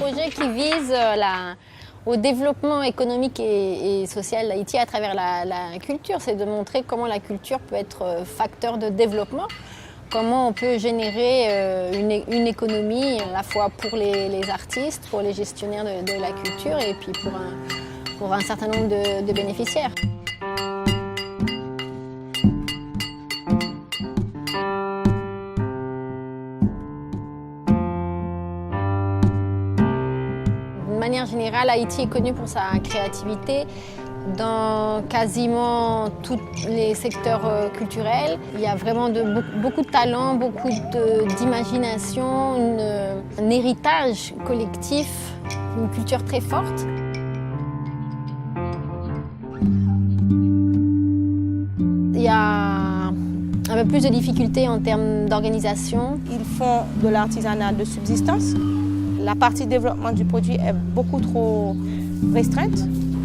projet qui vise au développement économique et social d'Haïti à travers la culture. C'est de montrer comment la culture peut être facteur de développement, comment on peut générer une économie à la fois pour les artistes, pour les gestionnaires de la culture et puis pour un certain nombre de bénéficiaires. De manière générale, Haïti est connu pour sa créativité dans quasiment tous les secteurs culturels. Il y a vraiment beaucoup de talent, beaucoup d'imagination, un héritage collectif, une culture très forte. Il y a un peu plus de difficultés en termes d'organisation. Ils font de l'artisanat de subsistance. La partie développement du produit est beaucoup trop restreinte.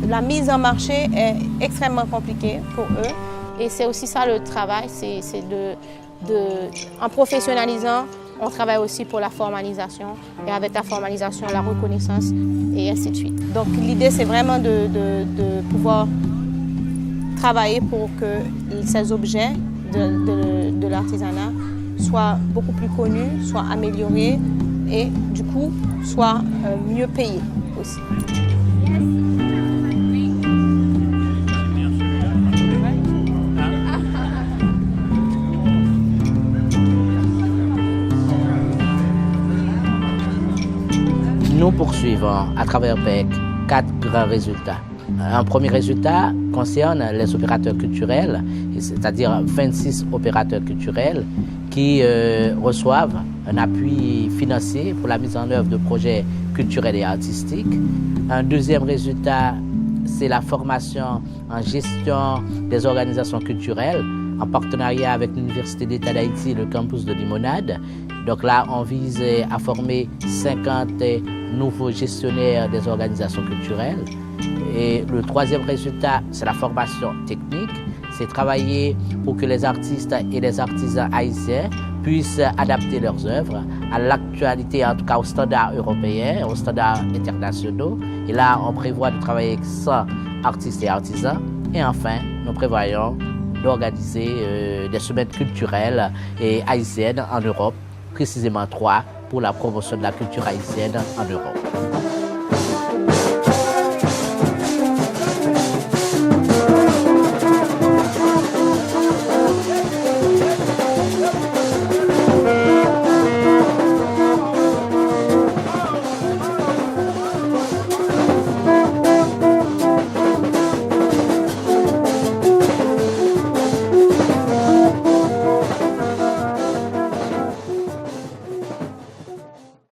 La mise en marché est extrêmement compliquée pour eux. Et c'est aussi ça le travail, en professionnalisant, on travaille aussi pour la formalisation. Et avec la formalisation, la reconnaissance et ainsi de suite. Donc l'idée, c'est vraiment de pouvoir travailler pour que ces objets de l'artisanat soient beaucoup plus connus, soient améliorés et du coup soient mieux payés aussi. Nous poursuivons à travers PEC 4 grands résultats. Un premier résultat concerne les opérateurs culturels, c'est-à-dire 26 opérateurs culturels qui reçoivent un appui financier pour la mise en œuvre de projets culturels et artistiques. Un deuxième résultat, c'est la formation en gestion des organisations culturelles en partenariat avec l'Université d'État d'Haïti et le campus de Limonade. Donc là, on vise à former 50 nouveaux gestionnaires des organisations culturelles. Et le troisième résultat, c'est la formation technique. C'est travailler pour que les artistes et les artisans haïtiens puissent adapter leurs œuvres à l'actualité, en tout cas aux standards européens, aux standards internationaux. Et là, on prévoit de travailler avec 100 artistes et artisans. Et enfin, nous prévoyons d'organiser des semaines culturelles et haïtiennes en Europe, précisément 3 pour la promotion de la culture haïtienne en Europe.